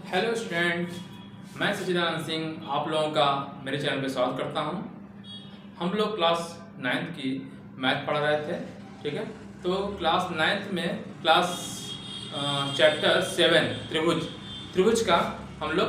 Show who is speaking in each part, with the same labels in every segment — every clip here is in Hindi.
Speaker 1: हेलो स्टूडेंट, मैं सचिदानंद सिंह आप लोगों का मेरे चैनल पे स्वागत करता हूं। हम लोग क्लास 9th की मैथ पढ़ रहे थे, ठीक है। तो क्लास 9th में क्लास चैप्टर 7 त्रिभुज का हम लोग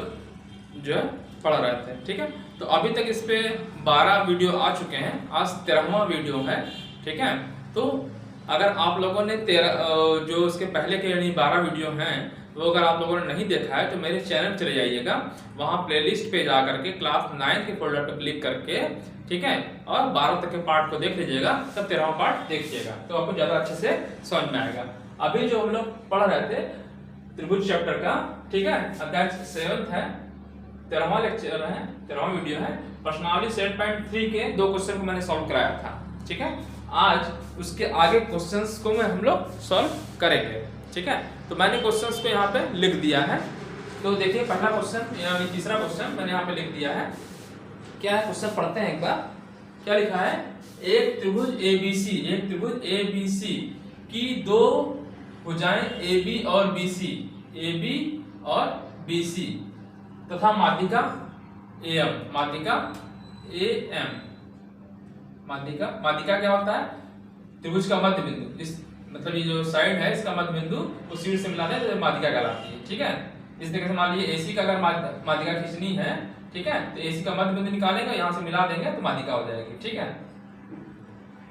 Speaker 1: जो है पढ़ रहे थे, ठीक है। तो अभी तक इस पे 12 वीडियो आ चुके हैं, आज 13वां वीडियो है, ठीक है। तो अगर आप लोगों ने जो उसके पहले के यानी 12 वीडियो हैं वो अगर आप लोगों ने नहीं देखा है तो मेरे चैनल चले जाइएगा, वहाँ प्लेलिस्ट पे जा करके क्लास 9 के फोल्डर पर क्लिक करके, ठीक है, और 12 तक के पार्ट को देख लीजिएगा, तब 13वां पार्ट देखिएगा तो आपको ज़्यादा अच्छे से समझ में आएगा। अभी जो हम लोग पढ़ रहे थे त्रिभुज चैप्टर का, ठीक है, अध्याय 7 है, 13वां लेक्चर है, 13वां वीडियो है। प्रश्नावली 7.3 के 2 क्वेश्चन को मैंने सॉल्व कराया था, ठीक है। आज उसके आगे क्वेश्चंस को हम लोग सॉल्व करेंगे, ठीक है। तो मैंने क्वेश्चंस को यहाँ पे लिख दिया है। तो देखिए पहला क्वेश्चन यानी तीसरा क्वेश्चन मैंने यहाँ पे लिख दिया है। क्या है क्वेश्चन, पढ़ते हैं एक बार। क्या लिखा है? एक त्रिभुज ABC की दो भुजाएं AB और BC तथा माध्यिका AM। माध्यिका क्या होता है? त्रिभुज का मध्य बिंदु, इस मतलब ये जो साइड है इसका मध्य बिंदु उस शीर्ष से मिलाते हैं तो माध्यिका कहलाती है, ठीक है। इस तरीके से मान लीजिए AC का अगर माध्यिका खींचनी है, ठीक है, तो AC का मध्य बिंदु निकालेंगे, यहाँ से मिला देंगे तो माध्यिका हो जाएगी, ठीक है।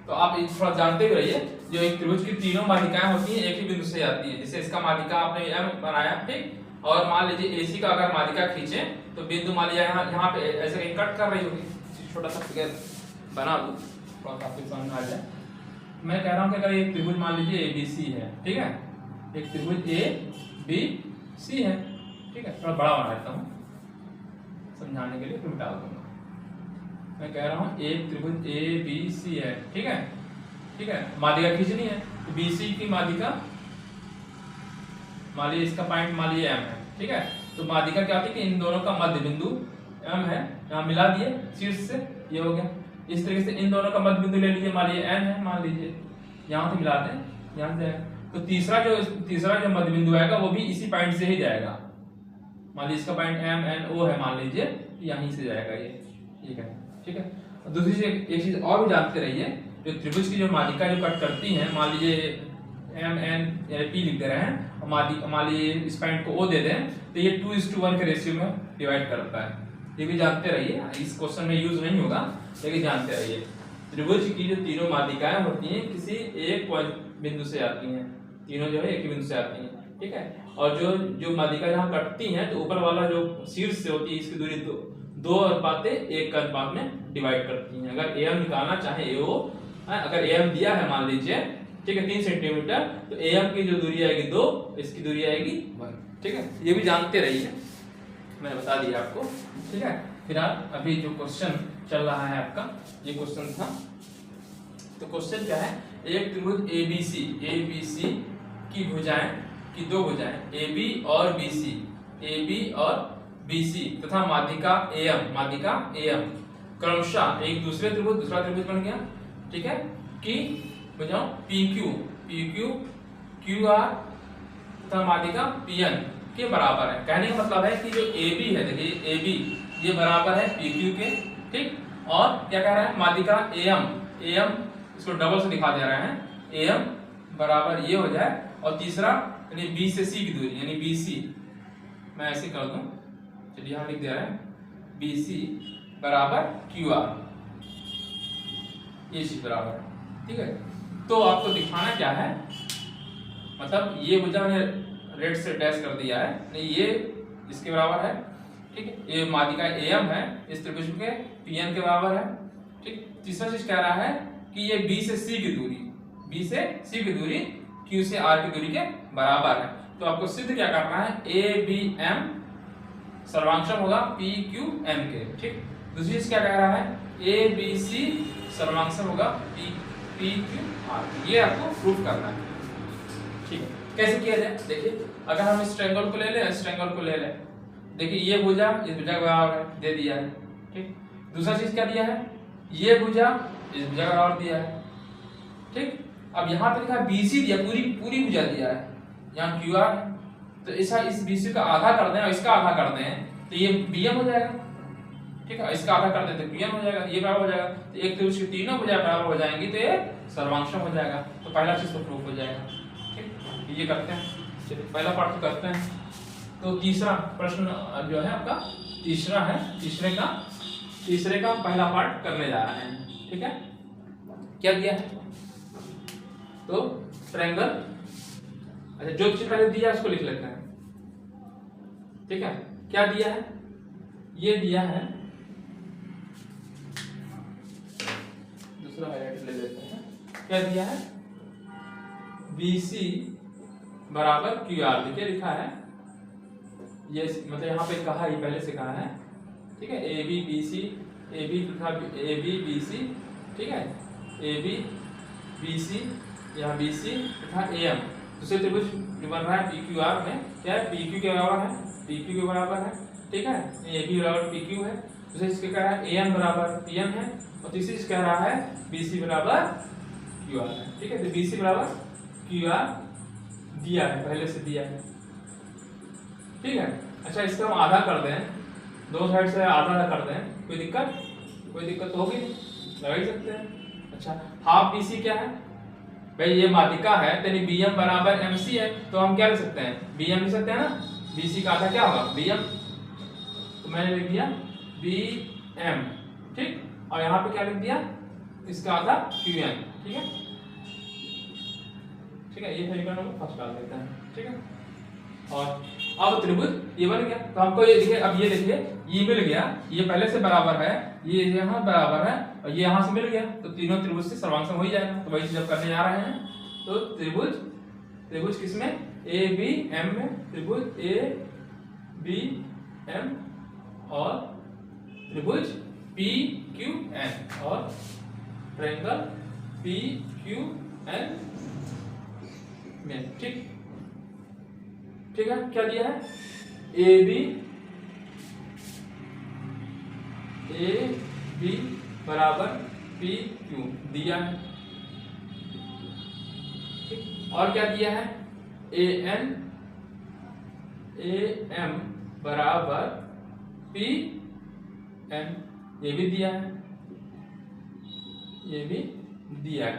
Speaker 1: तो आप थोड़ा जानते हुए रहिए, जो एक त्रिभुज की तीनों माध्यिकाएं होती हैं एक ही बिंदु से आती है। जैसे इसका माध्यिका आपने M बनाया, ठीक, और मान लीजिए AC का अगर माध्यिका खींचे तो बिंदु मान लीजिए यहाँ पे ऐसे कहीं कट कर रही होगी, छोटा सा फिगर बना दूं थोड़ा आपको समझ आ जाए। मैं कह रहा हूं कि अगर एक त्रिभुज मान लीजिए ABC है, ठीक है, एक त्रिभुज ABC है, ठीक है, थोड़ा बड़ा बना देता हूं समझाने के लिए, फिर मिटा दूंगा। मैं कह रहा हूं एक त्रिभुज ABC है, ठीक है, ठीक है, माध्यिका खींचनी है तो BC की माध्यिका मान लीजिए इसका पॉइंट मान लीजिए M है, ठीक है। तो माध्यिका क्या होती है कि इन दोनों का मध्य बिंदु M है, यहाँ मिला दिए शीर्ष से, ये हो गया। इस तरीके से इन दोनों का मध्य बिंदु ले लीजिए, मान लीजिए N है, मान लीजिए यहाँ से मिलाते हैं, यहाँ से जाएगा तो तीसरा जो मध्य बिंदु आएगा वो भी इसी पॉइंट से ही जाएगा। मान लीजिए इसका पॉइंट MNO है, मान लीजिए यहीं से जाएगा ये, ठीक है, ठीक है। दूसरी चीज एक चीज और भी जानते रहिए, जो त्रिभुज की जो माध्यिका जो कट करती है, मान लीजिए MN यानी P लिख दे रहे हैं और मान लीजिए इस पॉइंट को O दे दें तो ये 2:1 के रेशियो में डिवाइड करता है। ये भी जानते रहिए, इस क्वेश्चन में यूज नहीं होगा लेकिन जानते रहिए। त्रिभुज की जो तीनों माध्यिकाएं होती हैं किसी एक बिंदु से आती हैं, तीनों जो है एक ही बिंदु से आती हैं, ठीक है। और जो माध्यिका जहाँ कटती हैं तो ऊपर वाला जो शीर्ष से होती है इसकी दूरी 2:1 का अनुपात में डिवाइड करती हैं। अगर AM निकालना चाहे AO, अगर AM दिया है मान लीजिए, ठीक है, 3 सेंटीमीटर, तो AM की जो दूरी आएगी 2, इसकी दूरी आएगी 1, ठीक है। ये भी जानते रहिए, मैंने बता दिया आपको, ठीक है। फिलहाल अभी जो क्वेश्चन चल रहा है आपका, ये क्वेश्चन था। तो क्वेश्चन क्या है? एक त्रिभुज ABC की भुजाएं की दो भुजाएं AB और BC तथा माध्यिका AM क्रमशः एक दूसरा त्रिभुज बन गया, ठीक है, कि भुजाओं PQ QR तथा माध्यिका PN के बराबर है। कहने का मतलब है कि जो AB है, देखिए AB ये बराबर है PQ के, ठीक, और क्या कह रहा है? माध्यिका AM इसको डबल से दिखा दे रहे हैं, AM बराबर ये हो जाए, और तीसरा यानी B से C की दूरी यानी BC, मैं ऐसे कर दूं, चलिए यहाँ लिख दे रहे हैं BC बराबर QR, ये चीज बराबर है, ठीक है। तो आपको दिखाना क्या है, मतलब ये भुजा मैंने रेड से डैश कर दिया है, नहीं ये इसके बराबर है, ठीक है, ये माध्यिका AM है, इस त्रिभुज के PN के बराबर है, ठीक। तीसरा चीज कह रहा है कि ये B से C की दूरी Q से R की दूरी के बराबर है। तो आपको सिद्ध क्या करना है? ABM सर्वांशम होगा PQM के, ठीक। दूसरी चीज क्या कह रहा है? ABC सर्वांशम होगा PQR, ये आपको प्रूफ करना है, ठीक है। कैसे किया जाए? देखिए अगर हम इस ट्रायंगल को ले लें, देखिए ये भुजा इस भुजा के बराबर है, दे दिया है, ठीक। दूसरा चीज क्या दिया है? ये भुजा इस भुजा के बराबर दिया है, ठीक। अब यहाँ पे लिखा BC दिया, पूरी भुजा दिया है, यहाँ QR है, तो इस BC का आधा कर दें और इसका आधा कर दें तो ये BM हो जाएगा, ठीक है। इसका आधा कर दें तो BM हो जाएगा, ये बराबर हो जाएगा। तो एक त्रिभुज के तीनों भुजाएं बराबर हो जाएंगी तो ये सर्वांशम हो जाएगा। तो पहला चीज तो प्रूफ हो जाएगा, ठीक। ये करते हैं, चलिए पहला पार्ट तो करते हैं। तो तीसरा प्रश्न जो है आपका तीसरा है, तीसरे का पहला पार्ट करने जा रहे हैं, ठीक है। क्या दिया है तो ट्रायंगल, अच्छा जो चीज पहले दिया उसको लिख लेते हैं, ठीक है। क्या दिया है, ये दिया है, दूसरा हाईलाइट ले लेते हैं। क्या दिया है, BC बराबर QR, देखिए लिखा है ये, मतलब यहाँ पे कहा, ये पहले से कहा है, ठीक है। AB BC, AB तथा AB BC, ठीक है। AB BC, यहाँ BC तथा AM, दूसरे त्रिभुज जो बन रहा है PQR में, क्या है, PQ के बराबर है, PQ के बराबर है, ठीक है। AB बराबर PQ है, दूसरे इसके कह रहा है AM बराबर PM है, और तीसरी चीज कह रहा है BC बराबर QR है, ठीक है। तो BC बराबर QR दिया है, पहले से दिया है, ठीक है। अच्छा इसका हम आधा कर दें, दो साइड से आधा कर दें, कोई दिक्कत होगी, लगा ही सकते हैं। अच्छा हाफ BC क्या है भाई, ये माध्यिका है, यानी BM बराबर MC है, तो हम क्या लिख सकते हैं, BM लिख सकते हैं ना। BC का आधा क्या होगा BM, तो मैंने लिख दिया BM, ठीक। और यहाँ पे क्या लिख दिया, इसका आधा QM, ठीक है, ठीक है। ये समीकरण हम फर्स्ट डाल देते हैं, ठीक है। और अब त्रिभुज ये बन गया, तो हमको ये देखिए, अब ये देखिए ये मिल गया, ये पहले से बराबर है, ये यहाँ बराबर है, और ये यहाँ से मिल गया, तो तीनों त्रिभुज से सर्वांशम हो ही जाएगा। तो वही चीज अब करने जा रहे हैं। तो त्रिभुज किसमें, ABM में, त्रिभुज ABM और त्रिभुज PQN और ट्रायंगल PQN में, ठीक है। क्या दिया है, AB बराबर PQ दिया है, ठीक। और क्या दिया है, AM बराबर PN, ये भी दिया है,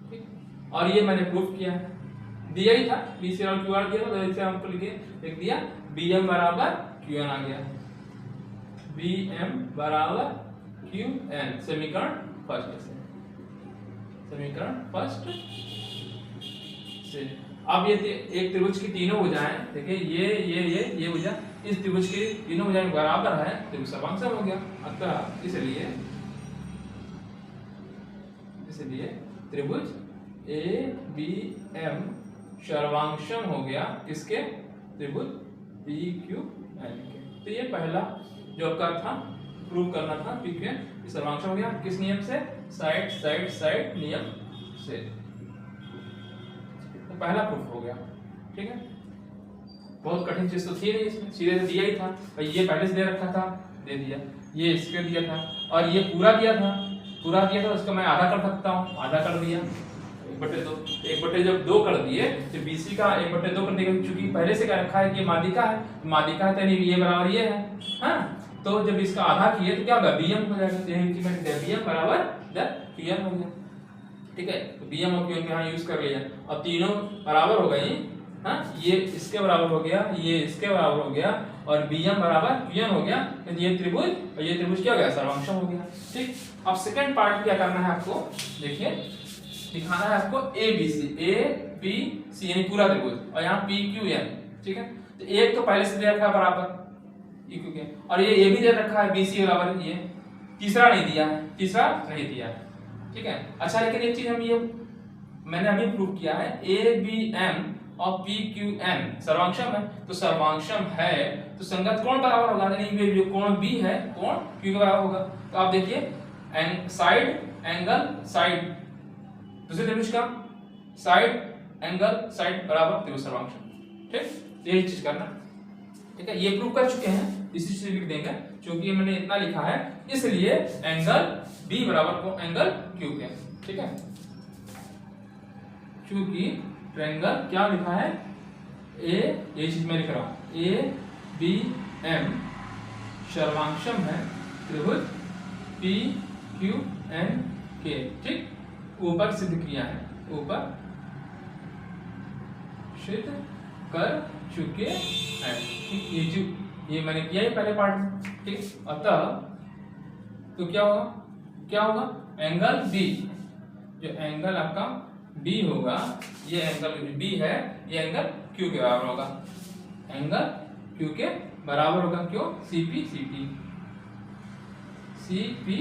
Speaker 1: ठीक। और ये मैंने प्रूफ किया है, दिया ही था, BC और QR दिया था, तो इसे हमको लिख दिया BM बराबर QN आ गया, BM बराबर QN, समीकरण फर्स्ट से। अब ये एक त्रिभुज की तीनों भुजाएं, देखिए ये भुजा इस त्रिभुज की तीनों भुजाएं बराबर है, त्रिभुज सर्वांशम हो गया। अतः इसलिए त्रिभुज ABM सर्वांशम हो गया किसके, त्रिभुज PQN के। तो ये पहला जो आपका था, प्रूव करना था PQN सर्वांशम हो गया, किस नियम से, साइड नियम से। तो पहला प्रूफ हो गया, ठीक है। बहुत कठिन चीज तो थी नहीं इसमें, सीधे दिया ही था भाई, ये पहले से दे रखा था, दे दिया, ये इसके दिया था, और ये पूरा दिया था, उसका मैं आधा कर सकता हूँ, आधा कर दिया, 1/2 जब 2 कर दिए तो BC का 1/2 कर दिया, क्योंकि पहले से क्या रखा है कि माध्यिका है तो ये बराबर ये है, हाँ। तो जब इसका आधा किए तो क्या होगा, BM हो जाएगा, BM बराबर QN हो गया, ठीक है। तो BM और QN यहाँ यूज कर लिया, और तीनों बराबर हो गई, हाँ। ये इसके बराबर हो गया, ये इसके बराबर हो गया, और BM बराबर QN हो गया, तो ये त्रिभुज और ये त्रिभुज क्या हो गया, सर्वांशम हो गया, ठीक। अब सेकंड पार्ट क्या करना है आपको, देखिए दिखाना है आपको ABC यानी पूरा त्रिभुज, और यहाँ PQN, ठीक है। तो एक तो पहले से दे रखा है बराबर PQ के, और ये भी दे रखा है BC बराबर, ये तीसरा नहीं दिया है, ठीक है। अच्छा लेकिन एक चीज हम ये मैंने अभी प्रूव किया है, ABM और PQN सर्वांशम है, तो सर्वांशम है तो संगत कोण बराबर होगा, यानी जो कोण B है कोण Q के बराबर होगा। तो आप देखिए साइड दूसरे त्रिभुज का साइड बराबर त्रिभुज सर्वांशम, ठीक। यही चीज करना, ठीक है। ये प्रूव कर चुके हैं, इसी से लिख देंगे, क्योंकि मैंने इतना लिखा है इसलिए एंगल B बराबर एंगल Q के, ठीक है। क्योंकि ट्रायंगल क्या लिखा है, ये चीज मैं लिख रहा हूं, ए बी एम सर्वांक्षम है त्रिभुज पी क्यू एन के। ठीक, ऊपर सिद्ध किया है, ऊपर सिद्ध कर चुके हैं। ठीक, ये मैंने किया ही पहले पार्ट में। ठीक, अतः तो क्या होगा एंगल बी, जो एंगल आपका बी होगा, ये एंगल बी है, ये एंगल क्यू के बराबर होगा, एंगल क्यू के बराबर होगा। क्यों? सीपी सीपी सीपी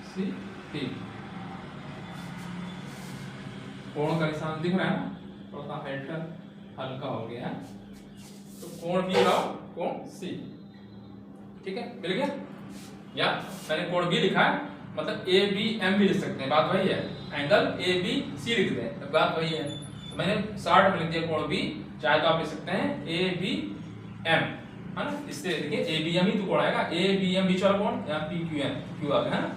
Speaker 1: सीपी कोण का निशान दिख रहा है ना, थोड़ा सा हल्का हो गया है, तो कोण बी का कोण सी। ठीक है, मिल गया। या मैंने कोण बी लिखा है, मतलब ए बी एम भी लिख सकते हैं, बात वही है। एंगल ए बी सी लिख दें तो बात वही है। तो मैंने शॉर्ट में लिख दिया कोण बी, चाहे तो आप लिख सकते हैं ए बी एम, है ना। इससे देखिए ए बी एम ही तो कोण आएगा, ए बी एम बीच वाला कोण, यहाँ पी क्यू एन क्यू आ गया, है ना।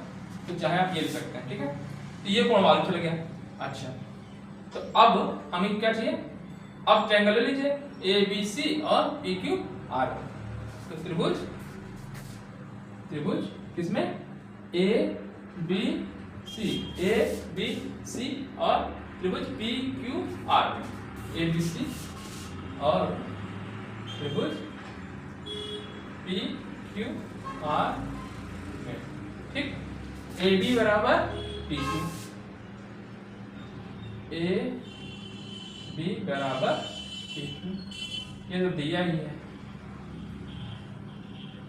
Speaker 1: तो चाहे आप ये लिख सकते हैं। ठीक है, तो ये कोण मालूम चल गया। अच्छा, तो अब हमें क्या चाहिए? अब ट्रायंगल ले लीजिए ए बी सी और पी क्यू आर। तो त्रिभुज किसमें? ए बी सी और त्रिभुज पी क्यू आर में, ए बी सी और त्रिभुज पी क्यू आर में। ठीक, ए बी बराबर पी क्यू, ए बी बराबर पी क्यू, ये तो दिया ही है।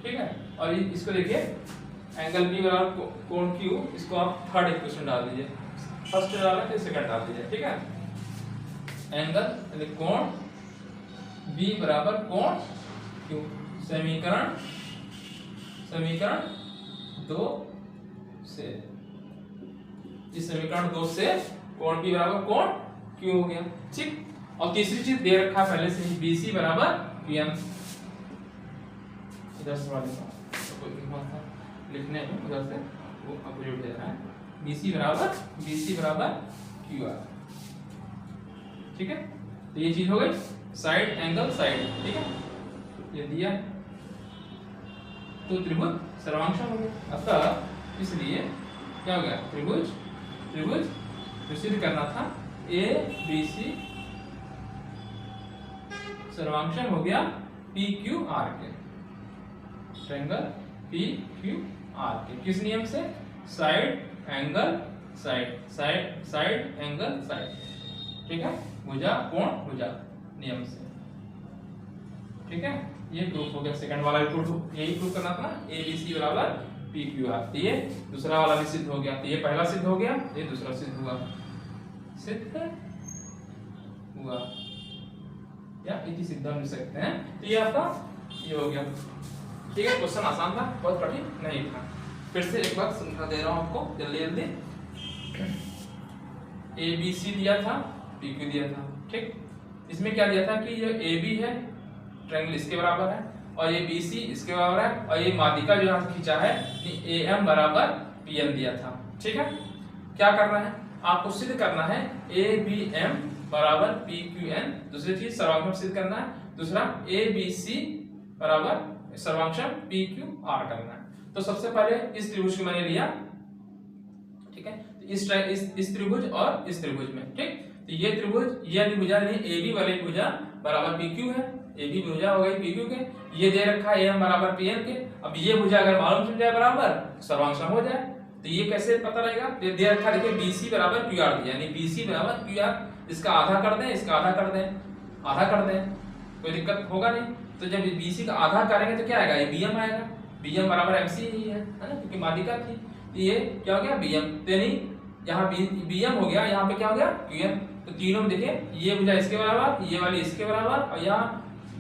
Speaker 1: ठीक है, और इसको देखिए एंगल बी बराबर कोण क्यू, इसको आप थर्ड इक्वेशन डाल दीजिए, फर्स्ट डाला फिर सेकंड डाल दीजिए। ठीक है, एंगल कोण बी बराबर कोण क्यू, समीकरण 2 से, इस समीकरण 2 से कोण बी बराबर कोण क्यू हो गया। ठीक, और तीसरी चीज दे रखा है पहले से ही, बी सी बराबर पी एम। इधर से वाले तो लिखने में उधर से वो अपोजिट दे रहा है, BC बराबर QR। ठीक है, तो ये चीज हो गई साइड एंगल साइड। ठीक है, ये दिया तो त्रिभुज सर्वांक्षम हो गया। अतः इसलिए क्या हो गया? त्रिभुज सिद्ध करना था ए बी सी सर्वांक्षम हो गया पी क्यू आर के, ट्रायंगल पी क्यू आर के। किस नियम से? Side angle side angle side. ठीक है, भुजा कोण भुजा नियम से। ठीक है, ये प्रूफ हो गया। सेकंड वाला भी प्रूफ यही प्रूफ करना था ना, ए बी सी बराबर पी क्यू आर। तो ये दूसरा वाला भी सिद्ध हो गया। तो ये पहला सिद्ध हो गया, ये दूसरा सिद्ध हुआ या इति सिद्ध हम लिख सकते हैं। तो ये आपका ये हो गया। ठीक है, क्वेश्चन आसान था, बहुत कठिन नहीं था। फिर से एक बार समझा दे रहा हूं आपको जल्दी जल्दी। ए बी सी दिया था, पी क्यू दिया था। ठीक, इसमें क्या दिया था कि जो ए बी है ट्रायंगल इसके बराबर है, और ये बी सी इसके बराबर है, और ये माध्यिका जो यहाँ खींचा है ए एम बराबर पी एम दिया था। ठीक है, क्या करना है आपको? सिद्ध करना है ए बी एम बराबर पी क्यू एन। दूसरी चीज सर्वांक्षम सिद्ध करना है। दूसरा ए बी सी बराबर सर्वांक्षम पी क्यू आर करना है। तो सबसे पहले इस त्रिभुज को मैंने लिया। ठीक है, इस त्रिभुज और इस त्रिभुज में। ठीक, तो ये त्रिभुज ये भुजा नहीं, ए बी वाली भुजा बराबर पी क्यू है, ए बी भुजा हो गई पी क्यू के। ये दे रखा है एम बराबर पी एन के। अब ये भुजा अगर मालूम चल जाए बराबर, सर्वांक्षम हो जाए। तो ये कैसे पता लगेगा? दे रखा देखिए बी सी बराबर क्यू आर दिया, यानी बी सी बराबर क्यू आर। इसका आधा कर दें, इसका आधा कर दें, कोई दिक्कत होगा नहीं। तो जब BC का आधा करेंगे तो क्या आएगा? ये BM आएगा। BM बराबर MC ही है ना, क्योंकि माध्यिका थी। तो ये क्या हो गया? BM। तो यानी यहाँ BM हो गया, यहाँ पे क्या हो गया? QM। तो तीनों में देखिए ये भुजा इसके बराबर, ये वाली इसके बराबर, और यहाँ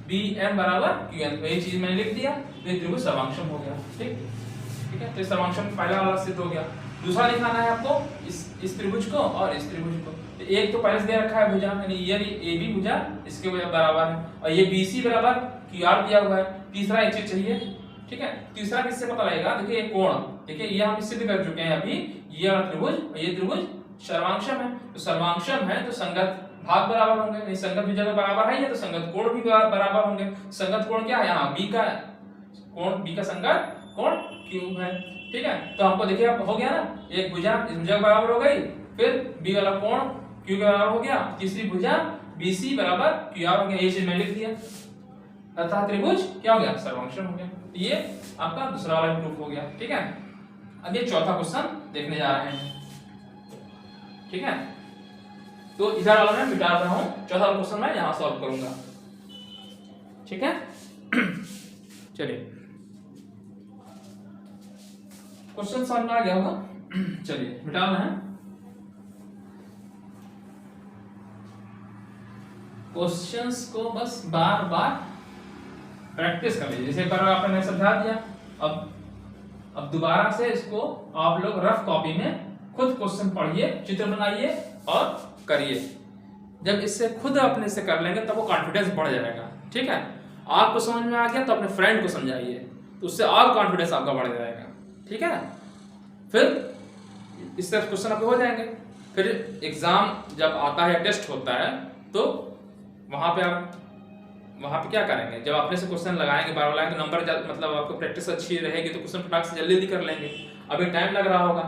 Speaker 1: BM बराबर QN। तो ये चीज मैंने लिख दिया, तो ये त्रिभुज सर्वांक्षम हो गया। ठीक है, तो सर्वांक्षम पहला वाला सिद्ध हो गया। दूसरा दिखाना है आपको इस त्रिभुज को और इस त्रिभुज को। तो एक तो पहले से दे रखा है भुजा, यानी ये AB भुजा इसके बराबर है, और ये BC बराबर QR दिया हुआ है। तीसरा एक चीज चाहिए। ठीक है, तीसरा किससे पता लगेगा? देखिए ये कोण, देखिए ये हम सिद्ध कर चुके हैं अभी। ये वाला त्रिभुज और ये त्रिभुज सर्वांक्षम है। तो सर्वांक्षम है तो संगत भाग बराबर होंगे, नहीं संगत भुजा बराबर है ये तो संगत कोण भी बराबर होंगे। संगत कोण क्या है, यहाँ बी का कोण, बी का संगत कोण क्यू है, ठीक है। तो हमको देखिए अब हो गया ना, एक भुजा इस भुजा बराबर हो गई, फिर बी वाला कोण क्यू के बराबर हो गया, तीसरी भुजा BC बराबर QR हो गया, ये चीज मैं लिख दिया, अर्थात त्रिभुज क्या हो गया, सर्वांक्षण हो गया। ये आपका दूसरा वाला प्रूफ हो गया, ठीक है। अब ये चौथा क्वेश्चन देखने जा रहे हैं, ठीक है। तो इधर वाला मैं मिटा रहा हूं, चौथा क्वेश्चन मैं यहां सॉल्व करूंगा, ठीक है। चलिए क्वेश्चन समझ में आ गया होगा, चलिए मिटाना है। क्वेश्चंस को बस बार बार प्रैक्टिस कर लीजिए, जैसे एक बार आपने समझा दिया, अब दोबारा से इसको आप लोग रफ कॉपी में खुद क्वेश्चन पढ़िए, चित्र बनाइए और करिए। जब इससे खुद अपने से कर लेंगे तब वो कॉन्फिडेंस बढ़ जाएगा, ठीक है। आपको समझ में आ गया तो अपने फ्रेंड को समझाइए, तो उससे और कॉन्फिडेंस आपका बढ़ जाएगा, ठीक है। फिर इस तरह क्वेश्चन आपके हो जाएंगे। फिर एग्जाम जब आता है, टेस्ट होता है, तो वहां पे क्या करेंगे, जब अपने से क्वेश्चन लगाएंगे बार बार तो नंबर मतलब आपको प्रैक्टिस अच्छी रहेगी तो क्वेश्चन फटाक से जल्दी कर लेंगे। अभी टाइम लग रहा होगा,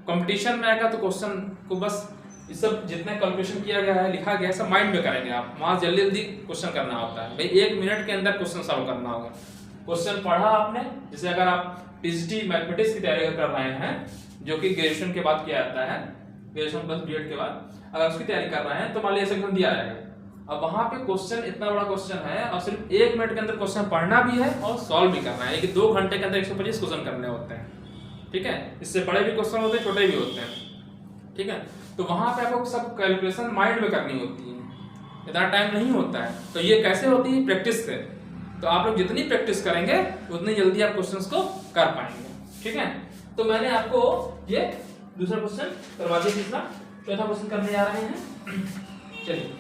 Speaker 1: कंपटीशन में आएगा तो क्वेश्चन को बस ये सब जितने कैलकुलेशन किया गया है, लिखा गया है, सब माइंड में करेंगे आप, वहां जल्दी जल्दी क्वेश्चन करना होता है भाई, 1 मिनट के अंदर क्वेश्चन सॉल्व करना होगा। क्वेश्चन पढ़ा आपने, जैसे अगर आप PhD मैथमेटिक्स की तैयारी कर रहे हैं, जो कि ग्रेजुएशन के बाद किया जाता है, ग्रेजुएशन प्लस B.Ed के बाद अगर उसकी तैयारी कर रहे हैं तो मान लीजिए सेक्शन दिया रहेगा, अब वहां पे क्वेश्चन इतना बड़ा क्वेश्चन है और सिर्फ 1 मिनट के अंदर क्वेश्चन पढ़ना भी है और सॉल्व भी करना है, कि 2 घंटे के अंदर 125 क्वेश्चन करने होते हैं, ठीक है। इससे बड़े भी क्वेश्चन होते हैं, छोटे भी होते हैं, ठीक है। तो वहां पे आपको सब कैलकुलेशन माइंड में करनी होती है, इतना टाइम नहीं होता है। तो ये कैसे होती है, प्रैक्टिस से। तो आप लोग जितनी प्रैक्टिस करेंगे उतनी जल्दी आप क्वेश्चंस को कर पाएंगे, ठीक है। तो मैंने आपको ये दूसरा क्वेश्चन करवा दिया, तीसरा चौथा क्वेश्चन करने जा रहे हैं। चलिए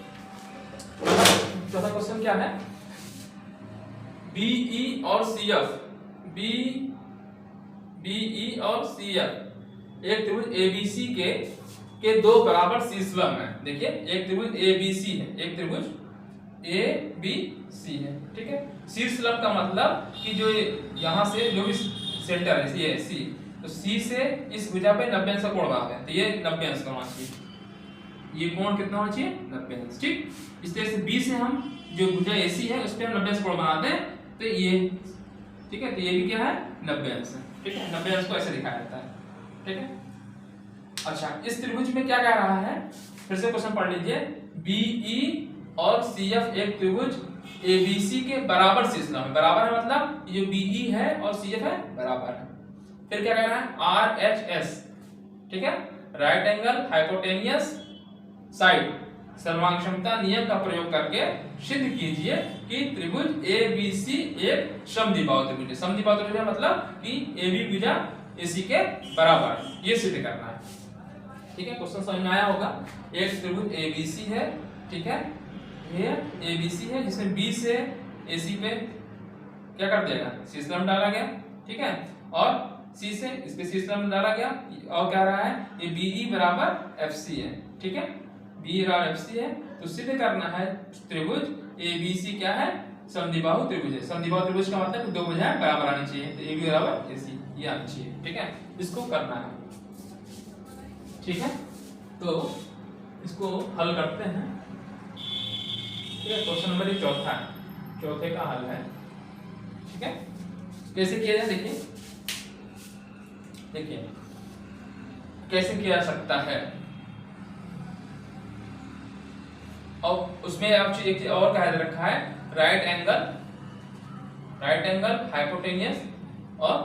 Speaker 1: चौथा क्वेश्चन क्या है, BE और CF, BE और CF एक त्रिभुज ABC के दो बराबर शीर्षलंब है। देखिए एक त्रिभुज ABC है, एक त्रिभुज ABC है, ठीक है। शीर्षलंब का मतलब कि जो यहाँ से जो भी सेंटर है ये C, तो C से इस भुजा पे 90 अंश का कोण बना है, तो ये 90 अंश का होना चाहिए, ये कोण कितना होना चाहिए, 90 अंश, ठीक। इस तरह से B से हम जो भुजा AC है उस पे हम 90 अंश कोण बनाते हैं, तो ये ठीक है, तो ये भी क्या है 90 अंश है, ठीक है। 90 अंश को ऐसे दिखाया जाता है, ठीक है। अच्छा इस त्रिभुज में क्या कह रहा है, फिर से क्वेश्चन पढ़ लीजिए, BE और CF एक त्रिभुज ABC के बराबर शीर्षलंब है, बराबर है मतलब ये BE है और CF है बराबर है। फिर क्या कह रहा है, RHS, ठीक है, राइट एंगल हाइपोटेनियस साइड सर्वांगक्षमता नियम का प्रयोग करके सिद्ध कीजिए कि त्रिभुज ABC एक समद्विबाहु त्रिभुज है। समद्विबाहु त्रिभुज मतलब कि AB भुजा AC के बराबर है, ये सिद्ध करना है, ठीक है। क्वेश्चन समझ में आया होगा। एक त्रिभुज ABC है, ठीक है, ये ABC है जिसमें B से AC पे क्या कर देगा, शीर्षलंब डाला गया, ठीक है, और C से इस पे शीर्षलंब डाला गया, और क्या रहा है ये BE बराबर FC है, ठीक है, BE बराबर FC है। तो सिद्ध करना है त्रिभुज ABC क्या है, समद्विबाहु त्रिभुज है। समद्विबाहु त्रिभुज का मतलब दो भुजाएं बराबर आनी चाहिए, तो AB बराबर AC ये आनी चाहिए, ठीक है, इसको करना है, ठीक है। तो इसको हल करते हैं, ठीक है। क्वेश्चन नंबर चौथा है, चौथे का हल है, ठीक है। कैसे किया जाए, देखिए देखिए कैसे किया जा सकता है, और उसमें आप एक और कहा रखा है, राइट एंगल हाइपोटेनियस और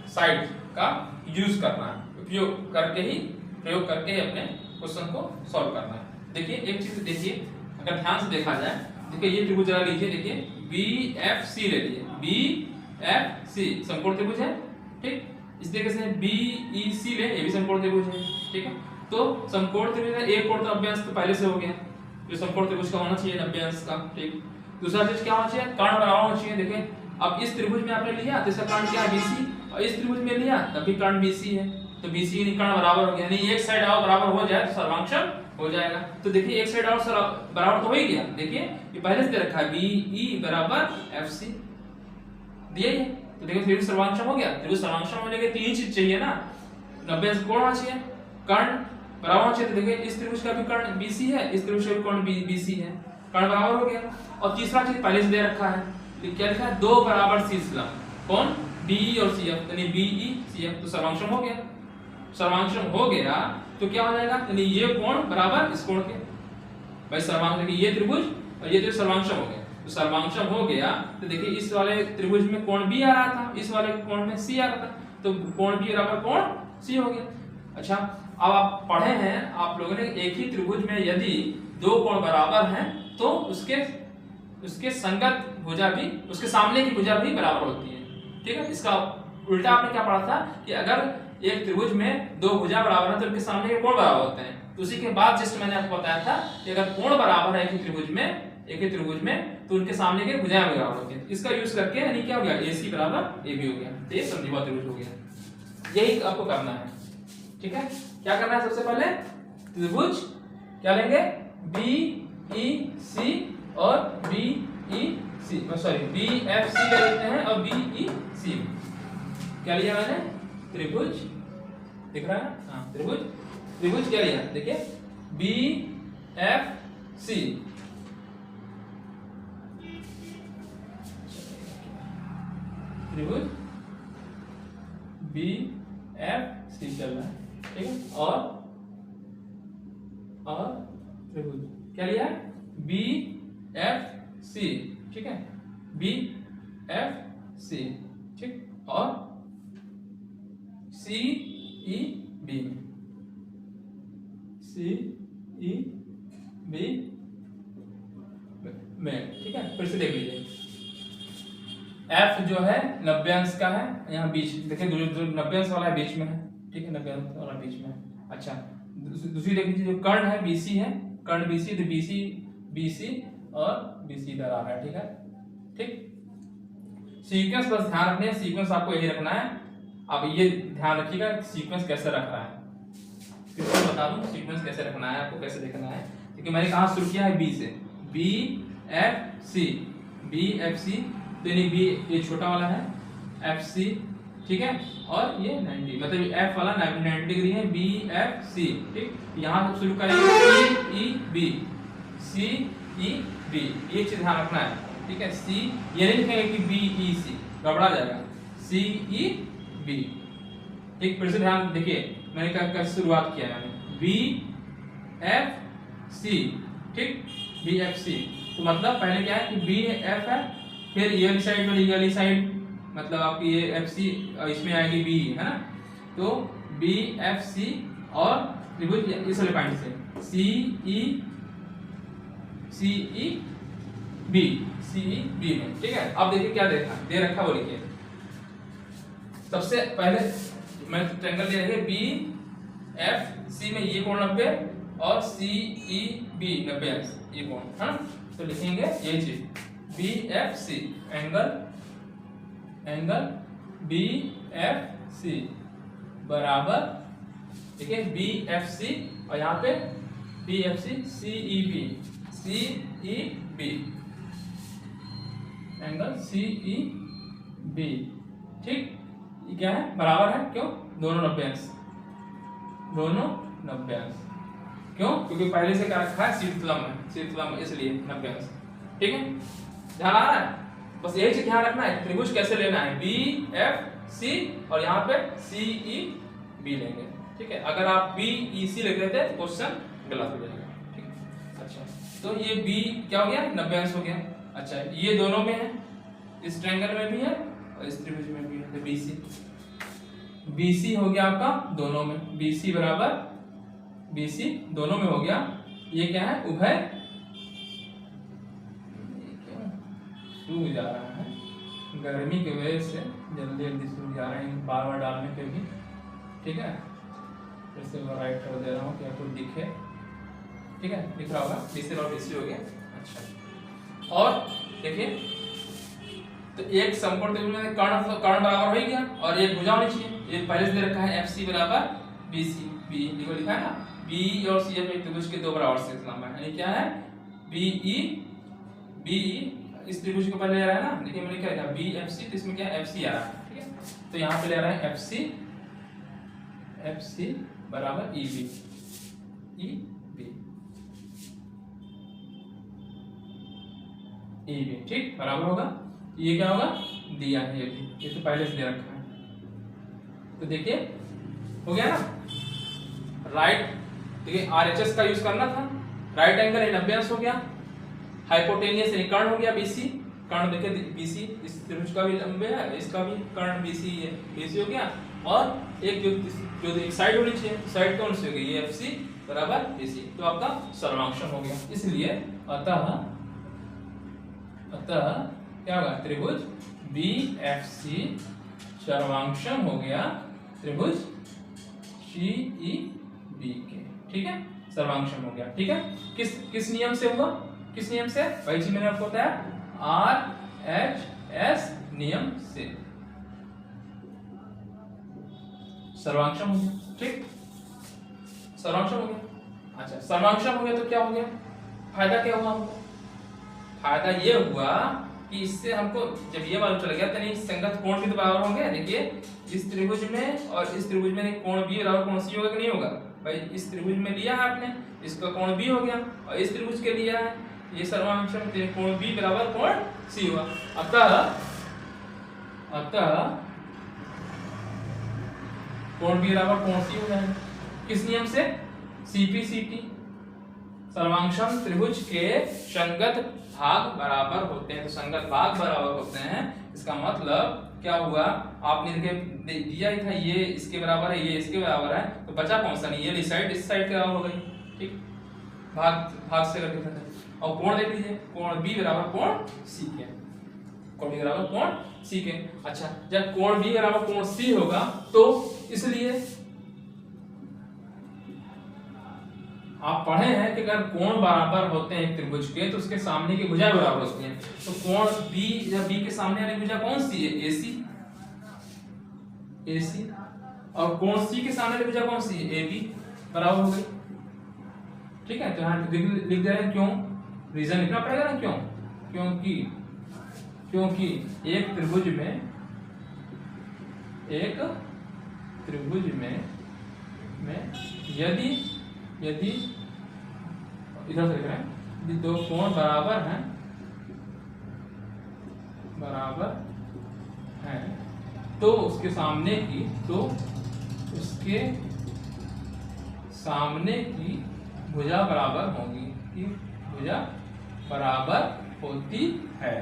Speaker 1: साइड का यूज करना है, प्रयोग करके ही अपने क्वेश्चन को सॉल्व करना है। देखिए एक चीज देखिए, अगर ध्यान से देखा जाए, देखिए ये त्रिभुज जरा लीजिए, देखिए BFC ले लीजिए, BFC समकोण त्रिभुज है, ठीक। इस तरीके से BEC ले, ये भी समकोण त्रिभुज है, ठीक है। तो समकोण त्रिभुज में एक कोण तो 90 अंश तो पहले से हो गया, जो समकोण त्रिभुज का होना चाहिए 90 अंश का, ठीक। दूसरा चीज क्या होना चाहिए, कर्ण बराबर होना चाहिए। देखिए अब इस त्रिभुज में आपने लिया तो इसका कर्ण क्या है BC, और इस त्रिभुज में लिया तब भी कर्ण BC है, तो BC कर्ण बराबर हो गया, यानी एक साइड आओ बराबर हो जाए तो सर्वांक्षण हो जाएगा। तो देखिए एक साइड और बराबर तो हो ही गया। देखिए ये पहले से दे रखा है BE बराबर FC दिया ही है। तो देखिए त्रिभुज सर्वांशम हो गया। त्रिभुज सर्वांशम होने के तीन चीज चाहिए ना, 90 अंश कोण होना चाहिए, कर्ण बराबर होना चाहिए। तो देखिए इस त्रिभुज का भी कर्ण BC है, इस त्रिभुज का भी कर्ण BC है, कर्ण बराबर हो गया। और तीसरा चीज पहले से दे रखा है, तो क्या लिखा है, दो बराबर शीर्ष कौन DE और CF, यानी BE CF। तो सर्वांशम हो गया। सर्वांशम हो गया तो क्या हो जाएगा, यानी ये कोण बराबर इस कोण के। भाई सर्वांश देखिए ये त्रिभुज और ये त्रिभुज सर्वांशम हो गया। तो सर्वांशम हो गया तो देखिए इस वाले त्रिभुज में कोण B आ रहा था, इस वाले कोण में C आ रहा था, तो कोण B बराबर कोण C हो गया। अच्छा अब आप पढ़े हैं आप लोगों ने, एक ही त्रिभुज में यदि दो कोण बराबर हैं तो उसके संगत भुजा भी, उसके सामने की भुजा भी बराबर होती है। ठीक है, इसका उल्टा आपने क्या पढ़ा था कि अगर एक त्रिभुज में दो भुजा बराबर है तो उनके सामने के कोण बराबर होते हैं। तो उसी के बाद जस्ट मैंने आपको बताया था कि अगर कोण बराबर है एक ही त्रिभुज में तो उनके सामने के भुजाएं बराबर होती हैं। इसका यूज करके यानी क्या हो गया, AC बराबर AB हो गया, तो ये समद्विबाहु त्रिभुज हो गया। यही आपको करना है। ठीक है, क्या करना है, सबसे पहले त्रिभुज क्या लेंगे, BEC और BEC, सॉरी BFC ले लेते हैं और BEC। क्या लिया मैंने, त्रिभुज दिख रहा है, हाँ त्रिभुज क्या लिया, देखिए BFC, त्रिभुज BFC चल रहा है। ठीक है, और त्रिभुज क्या लिया, BFC। ठीक है, BFC, ठीक, और CEB में। ठीक है, फिर से देख लीजिए, F जो है 90 अंश का है, यहाँ बीच देखिए, जो 90 अंश वाला है बीच में है। ठीक है, 90 अंश वाला बीच में है। अच्छा दूसरी देख लीजिए, जो कर्ण है BC है, कर्ण BC, तो BC और BC इधर आ रहा है। ठीक है, ठीक, सीक्वेंस बस ध्यान रखना है, सीक्वेंस आपको यही रखना है। आप ये ध्यान रखिएगा सीक्वेंस कैसे रख रहा है, फिर मैं बता दूं सीक्वेंस कैसे रखना है, आपको कैसे देखना है। क्योंकि मैंने कहां शुरू किया है, B से, BFC, तो यानी B ये छोटा वाला है, FC, ठीक है, और ये 90 मतलब F वाला 90 डिग्री है, BFC। ठीक, यहां से शुरू करेंगे CEB, ये चीज ध्यान रखना है। ठीक है, C ये नहीं लिखेंगे कि BEC, गड़बड़ा जाएगा, CEB। ठीक, फिर से ध्यान देखिए, मैंने कैसे शुरुआत किया, मैंने BFC। ठीक, BFC तो मतलब पहले क्या है कि BF है, फिर ये वाली साइड मतलब आपकी ये FC इसमें आएगी B, है ना, तो BFC और त्रिभुज इस वाले पॉइंट से CEB में। ठीक है, अब देखिए क्या दे रखा वो लिखिए। सबसे पहले मैं ट्रायंगल दे रहे BFC में ये कोण 90 और CEB 90 अंश, ये कोण, है ना, तो लिखेंगे यही चीज BFC एंगल BFC बराबर, देखिए BFC और यहाँ पे BFC CEB एंगल CEB। ठीक, ये क्या है, बराबर है, क्यों, दोनों 90 अंश, दोनों 90 अंश, क्यों, क्योंकि पहले से क्या रखा है, शीर्षलंब इसलिए 90 अंश। ठीक है, ध्यान आ रहा है, बस यही चीज ध्यान रखना है, त्रिभुज कैसे लेना है, BFC और यहाँ पे CEB लेंगे। ठीक है, अगर आप BEC लिख देते तो क्वेश्चन गलत हो जाएगा। ठीक है, अच्छा तो ये B क्या हो गया, 90 अंश हो गया। अच्छा ये दोनों में है, इस ट्रायंगल में भी है और इस त्रिभुज में भी है, तो BC हो गया आपका दोनों में, BC बराबर BC दोनों में हो गया। ये क्या है, उभय सूख जा रहा है, गर्मी की वजह से जल्दी सूख जा रहे हैं, बार डालने पे भी। ठीक है, फिर से मैं राइट कर दे रहा हूँ कि आपको दिखे। ठीक है, दिख रहा होगा, BC और BC हो गया। अच्छा, और देखिए तो एक समकोण त्रिभुज में कर्ण बराबर हो गया और एक भुजा होनी चाहिए। ये पहले से दे रखा है FC बराबर BC, B लिखा है ना, BE और CF एक त्रिभुज के दो बराबर शीर्ष लंब है, यानी क्या है BE इस त्रिभुज को पहले ले रहा है ना, देखिए मैंने क्या लिखा BFC, तो इसमें क्या है FC आ रहा है, ठीक है। तो यहाँ पे ले रहा है FC बराबर EB, ठीक बराबर होगा, ये क्या होगा दिया है, ये तो पहले से दे रखा है। तो देखिए हो गया ना, राइट, देखिए RHS का यूज करना था, राइट एंगल है 90 अंश हो गया, हाइपोटेनियस यानी कर्ण हो गया BC, कर्ण देखिए BC इस त्रिभुज का भी लंबे है, इसका भी कर्ण BC है, BC हो गया, और एक जो एक साइड होनी चाहिए, साइड कौन सी हो गई, ये FC बराबर BC, तो आपका सर्वांशम हो गया। इसलिए अतः क्या होगा, त्रिभुज BFC सर्वांशम हो गया त्रिभुज CEB के, ठीक है, सर्वांशम हो गया, ठीक है। किस नियम से हुआ, किस नियम से, वही चीज मैंने आपको बताया RHS नियम से सर्वांशम हो गया, ठीक, सर्वांशम हो गया। अच्छा सर्वांशम हो गया तो क्या हो गया, फायदा क्या हुआ हमको, फायदा ये हुआ कि इससे हमको जब ये मालूम चल गया तो नहीं संगत कोण भी तो बराबर होंगे। देखिए इस त्रिभुज में और इस त्रिभुज में कोण B बराबर कोण C होगा कि नहीं होगा, भाई इस त्रिभुज में लिया है आपने, इसका कोण B हो गया, और इस त्रिभुज के लिया है ये सर्वांशम, कोण B बराबर कोण C हुआ। अतः कोण B बराबर कोण C हो जाएगा, किस नियम से, CP/CT, सर्वांशम त्रिभुज के संगत भाग बराबर होते हैं, तो संगत भाग बराबर होते हैं, इसका मतलब क्या हुआ, आपने दिया ही था ये इसके बराबर है, ये इसके बराबर है, तो बचा कौन सा, नहीं ये साइड इस साइड के बराबर हो गई, ठीक, भाग से करके था। और कोण देख लीजिए, कोण B बराबर कोण C के, कोण B बराबर कोण C के। अच्छा जब कोण B बराबर कोण C होगा तो इसलिए आप पढ़े हैं कि अगर कोण बराबर होते हैं त्रिभुज के तो उसके सामने की भुजा बराबर होती है, तो कोण B जब B के सामने वाली भुजा कौन सी है, AC, और कोण C के सामने वाली भुजा कौन सी है, AB बराबर हो गई, ठीक है। तो यहाँ लिख दे रहे हैं, क्यों, रीजन लिखना पड़ेगा ना, क्यों, क्योंकि एक त्रिभुज में यदि इधर से लिख रहे हैं, यदि दो कोण बराबर हैं तो उसके सामने की भुजा बराबर होगी, कि भुजा बराबर होती है,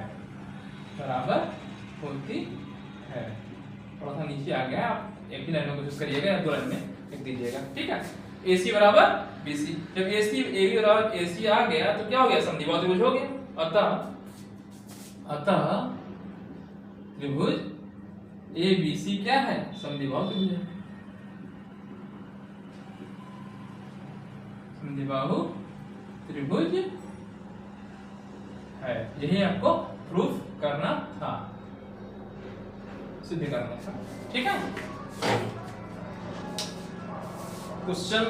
Speaker 1: थोड़ा सा नीचे आ गया, आप एक ही लाइन में कोशिश करिएगा या दो लाइन में लिख दीजिएगा, ठीक है। AC बराबर BC, जब AB बराबर AC आ गया तो क्या हो गया, समद्विबाहु त्रिभुज हो गया। अतः त्रिभुज ABC क्या है, समद्विबाहु त्रिभुज है, समद्विबाहु त्रिभुज है, यही आपको प्रूफ करना था, सिद्ध करना था, ठीक है। क्वेश्चन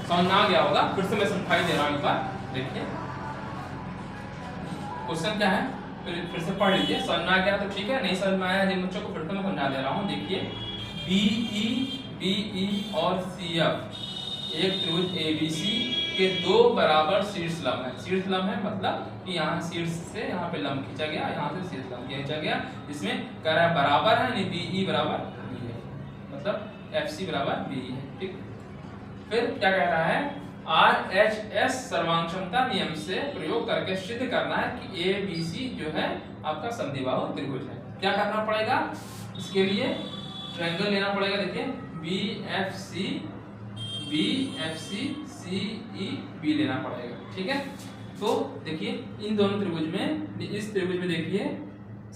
Speaker 1: समझ में आ गया होगा, फिर से मैं समझाई दे रहा हूं एक बार, देखिए क्वेश्चन क्या है, फिर से पढ़ लीजिए, समझ में आ गया तो ठीक है, नहीं समझ में आया जिन बच्चों को फिर से मैं समझा दे रहा हूं। देखिए BE और CF एक त्रिभुज ABC के दो बराबर शीर्ष लंब है, शीर्ष लंब है मतलब कि यहाँ शीर्ष से यहाँ पे लंब खींचा गया, यहाँ से शीर्ष लंब खींचा गया, इसमें कह रहा है बराबर है, नहीं BE बराबर मतलब FC बराबर BE है, ठीक। फिर क्या कह रहा है, RHS सर्वांशमता नियम से प्रयोग करके सिद्ध करना है कि ABC जो है आपका समद्विबाहु त्रिभुज है। क्या करना पड़ेगा, इसके लिए ट्रायंगल लेना पड़ेगा, देखिए BFC लेना पड़ेगा, ठीक है। तो देखिए इन दोनों त्रिभुज में, इस त्रिभुज में देखिए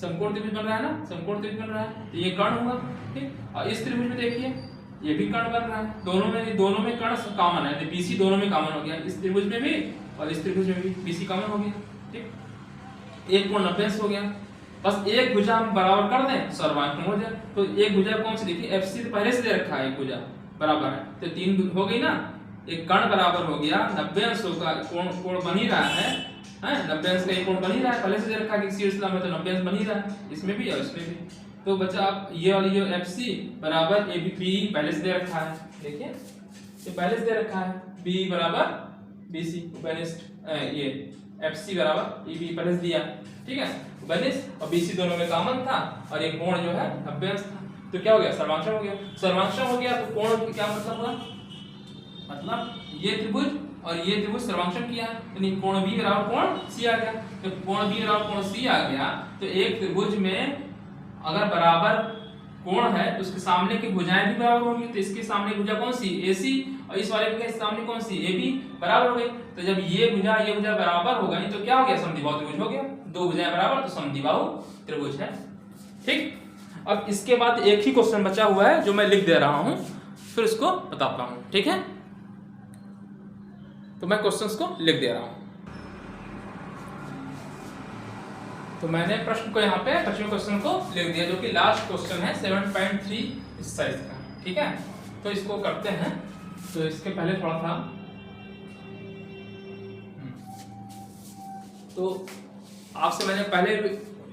Speaker 1: समकोण त्रिभुज बन रहा है ना, समकोण त्रिभुज बन रहा है, तो ये कर्ण होगा, ठीक। और इस त्रिभुज में देखिए ये भी कर्ण बन रहा है, दोनों में कर्ण कॉमन है, तो BC दोनों में कॉमन हो गया, इस त्रिभुज में भी और इस त्रिभुज में भी BC कॉमन हो गया, ठीक। एक कोण 90 अंश हो गया, बस एक भुजा हम बराबर कर दें सर्वांशम हो जाए। तो एक भुजा कौन सी, देखिए FC तो पहले से दे रखा है, एक भुजा बराबर है, तो 3 हो गई ना। एक कर्ण बराबर हो गया 90 अंशों का कोण बन ही रहा है 90 अंश का एक कोण बन ही रहा है, पहले से दे रखा है कि शीर्ष लंब है तो 90 अंश बन ही रहा है, इसमें भी और इसमें भी। तो बच्चा आप ये वाली जो FC बराबर ABP पहले से दे रखा है, देखिए ये पहले से दे रखा है, B बराबर BC बेनिस्ट, ये FC बराबर EB पहले से दिया, ठीक है। बेनिस्ट और BC दोनों में कॉमन था और ये कोण जो है 90 अंश था, तो क्या हो गया सर्वांशम हो गया। सर्वांशम हो गया तो कोण क्या मतलब हुआ, मतलब ये त्रिभुज और ये त्रिभुज सर्वांशम किया है, यानी कोण B बराबर कोण C आ गया। तो कोण B बराबर कोण C आ गया तो एक त्रिभुज में अगर बराबर कोण है तो उसके सामने की भुजाएं भी बराबर होंगी, तो इसके सामने भुजा कौन सी AC और इस वाले के सामने कौन सी AB बराबर हो गई। तो जब ये भुजा बराबर हो गई तो क्या हो गया, समद्विबाहु त्रिभुज हो गया। दो भुजाएं बराबर तो समद्विबाहु त्रिभुज है, ठीक। अब इसके बाद एक ही क्वेश्चन बचा हुआ है जो मैं लिख दे रहा हूं, फिर इसको बताता हूं, ठीक है। तो मैं क्वेश्चंस को लिख दे रहा हूं। तो मैंने प्रश्न को यहाँ पे 25वें क्वेश्चन को लिख दिया, जो कि लास्ट क्वेश्चन है 7.3 इस साइज का, ठीक है। तो इसको करते हैं। तो इसके पहले थोड़ा सा तो आपसे मैंने पहले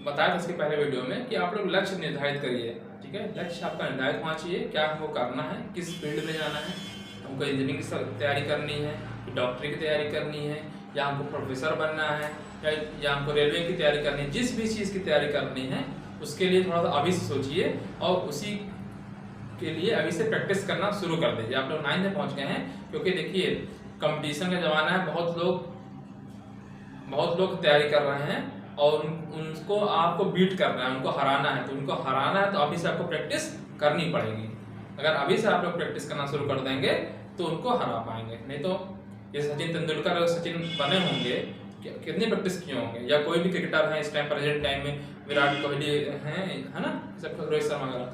Speaker 1: बताया था इसके पहले वीडियो में कि आप लोग लक्ष्य निर्धारित करिए, ठीक है। लक्ष्य आपका निर्धारित होना चाहिए, क्या हमको करना है, किस फील्ड में जाना है, हमको इंजीनियरिंग की तैयारी करनी है, डॉक्टरी की तैयारी करनी है, या हमको प्रोफेसर बनना है, या हमको रेलवे की तैयारी करनी है। जिस भी चीज़ की तैयारी करनी है उसके लिए थोड़ा सा अभी से सोचिए और उसी के लिए अभी से प्रैक्टिस करना शुरू कर दीजिए। आप लोग 9th में पहुंच गए हैं, क्योंकि देखिए कंपटीशन का ज़माना है, बहुत लोग तैयारी कर रहे हैं और उनको आपको बीट करना है, उनको हराना है। तो उनको हराना है तो अभी से आपको प्रैक्टिस करनी पड़ेगी। अगर अभी से आप लोग प्रैक्टिस करना शुरू कर देंगे तो उनको हरा पाएंगे, नहीं तो ये सचिन तेंदुलकर और सचिन बने होंगे, कितनी प्रैक्टिस किए होंगे, या कोई भी क्रिकेटर है इस टाइम प्रेजेंट टाइम में, विराट कोहली है ना, सब रोहित शर्मा वगैरह,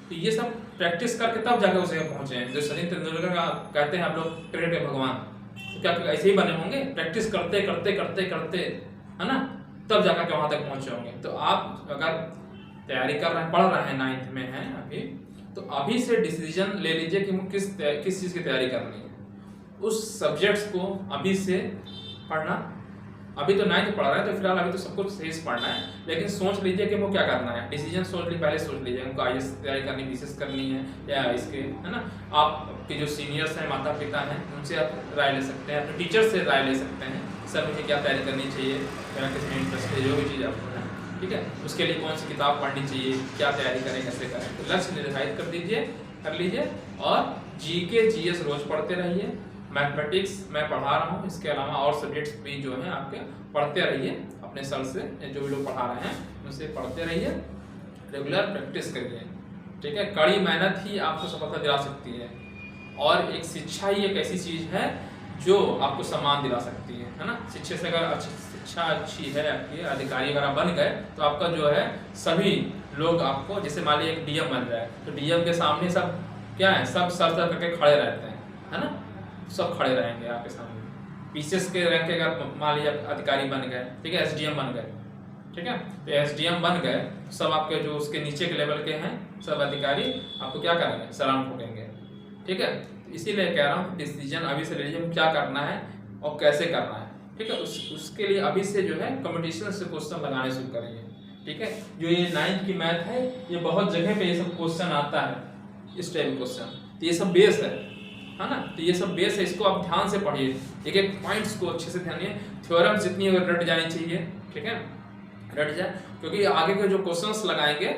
Speaker 1: तो ये सब प्रैक्टिस करके तब जाकर उस जगह पहुंचे हैं। जो सचिन तेंदुलकर का कहते हैं आप लोग क्रिकेट के भगवान, तो क्या ऐसे ही बने होंगे, प्रैक्टिस करते करते करते करते, है ना, तब जाकर के वहां तक पहुंचे होंगे। तो आप अगर तैयारी कर रहे हैं, पढ़ रहे हैं, 9th में हैं अभी, तो अभी से डिसीजन ले लीजिए कि किस चीज़ की तैयारी करनी है। उस सब्जेक्ट्स को अभी से पढ़ना। अभी तो 9th पढ़ रहे हैं तो फिलहाल अभी तो सब कुछ सही से पढ़ना है, लेकिन सोच लीजिए कि वो क्या करना है। डिसीजन सोच लीजिए, पहले सोच लीजिए उनको IAS तैयारी करनी, BCS करनी है या इसके, है ना। आपके जो सीनियर्स हैं, माता पिता हैं, उनसे आप राय ले सकते हैं, अपने टीचर से राय ले सकते हैं, सर मुझे क्या तैयारी करनी चाहिए, मेरा किसमें इंटरेस्ट है, जो भी चीज़ आपको है, ठीक है। उसके लिए कौन सी किताब पढ़नी चाहिए, क्या तैयारी करें, कैसे करें। तो लक्ष्य निर्धारित कर लीजिए और GK GS रोज पढ़ते रहिए। मैथमेटिक्स मैं पढ़ा रहा हूँ, इसके अलावा और सब्जेक्ट्स भी जो हैं आपके पढ़ते रहिए, अपने सर से जो भी लोग पढ़ा रहे हैं उनसे पढ़ते रहिए, रेगुलर प्रैक्टिस करिए, ठीक है। कड़ी मेहनत ही आपको सफलता दिला सकती है, और एक शिक्षा ही एक ऐसी चीज़ है जो आपको सम्मान दिला सकती है ना। शिक्षा से अगर शिक्षा अच्छी है आपकी, अधिकारी अगर आप बन गए तो आपका जो है सभी लोग आपको, जैसे मान लीजिए एक DM बन रहा है तो DM के सामने सब क्या है, सब सर करके खड़े रहते हैं, है ना, सब खड़े रहेंगे आपके सामने। PCS के रैंक के अगर मान लीजिए अधिकारी बन गए, ठीक है, SDM बन गए, ठीक है, तो SDM बन गए तो सब आपके जो उसके नीचे के लेवल के हैं सब अधिकारी आपको क्या करेंगे, सलाम ठोकेंगे, ठीक है। इसीलिए कह रहा हूँ डिसीजन अभी से ले लीजिए क्या करना है और कैसे करना है, ठीक है। उसके लिए अभी से जो है कंपटीशन से क्वेश्चन लगाने शुरू करेंगे, ठीक है। जो ये 9th की मैथ है, ये बहुत जगह पे ये सब क्वेश्चन आता है, इस टाइप क्वेश्चन, तो ये सब बेस है ना। तो ये सब बेस है, इसको आप ध्यान से पढ़िए, एक एक पॉइंट्स को अच्छे से ध्यान दिए। थ्योरम जितनी रट जानी चाहिए, ठीक है, रट जाए, क्योंकि आगे के जो क्वेश्चंस लगाएंगे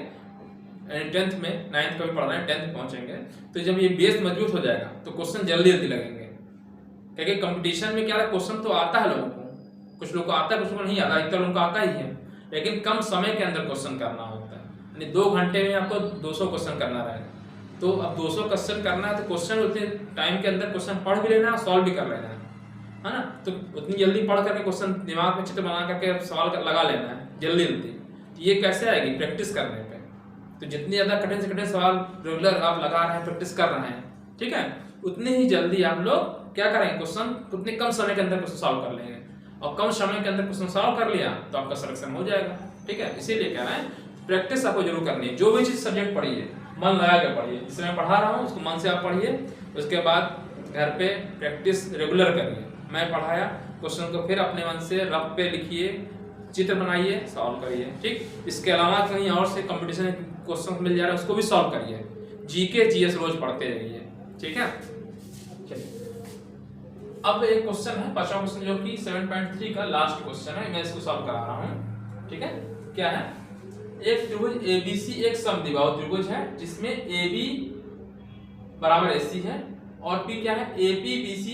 Speaker 1: 10th में, 9th का भी पढ़ रहे हैं, 10th पहुंचेंगे तो जब ये बेस मजबूत हो जाएगा तो क्वेश्चन जल्दी लगेंगे। क्योंकि कंपटीशन में क्या है, क्वेश्चन तो आता है लोगों को, कुछ लोग को आता है, कुछ लोगों को नहीं आता, अधिकतर लोगों को आता ही है, लेकिन कम समय के अंदर क्वेश्चन करना होता है। यानी 2 घंटे में आपको 200 क्वेश्चन करना रहेगा, तो अब 200 क्वेश्चन करना है तो क्वेश्चन उतने टाइम के अंदर क्वेश्चन पढ़ भी लेना है, सॉल्व भी कर लेना है ना। तो उतनी जल्दी पढ़ करके क्वेश्चन दिमाग में चित्र बना करके सवाल लगा लेना है जल्दी। ये कैसे आएगी, प्रैक्टिस करने पे। तो जितनी ज़्यादा कठिन से कठिन सवाल रेगुलर आप लगा रहे हैं, प्रैक्टिस कर रहे हैं, ठीक है, उतने ही जल्दी आप लोग क्या करेंगे, क्वेश्चन उतने कम समय के अंदर क्वेश्चन सॉल्व कर लेंगे, और कम समय के अंदर क्वेश्चन सॉल्व कर लिया तो आपका सिलेक्शन हो जाएगा, ठीक है। इसीलिए कह रहे हैं प्रैक्टिस आपको जरूर करनी है। जो भी चीज़ सब्जेक्ट पढ़िए, मन लगा के पढ़िए, जिससे मैं पढ़ा रहा हूँ उसको मन से आप पढ़िए, उसके बाद घर पे प्रैक्टिस रेगुलर करिए। मैं पढ़ाया क्वेश्चन को फिर अपने मन से रफ पे लिखिए, चित्र बनाइए, सॉल्व करिए। ठीक, इसके अलावा कहीं और से कंपटीशन क्वेश्चन मिल जा रहा है उसको भी सॉल्व करिए। जीके जीएस रोज पढ़ते रहिए। ठीक है, चलिए अब एक क्वेश्चन है, 5वां क्वेश्चन, जो कि 7.3 का लास्ट क्वेश्चन है, मैं इसको सॉल्व करा रहा हूँ। ठीक है, क्या है, एक त्रिभुज एबीसी एक समद्विबाहु त्रिभुज है जिसमें AB बराबर AC है और P क्या है, AP BC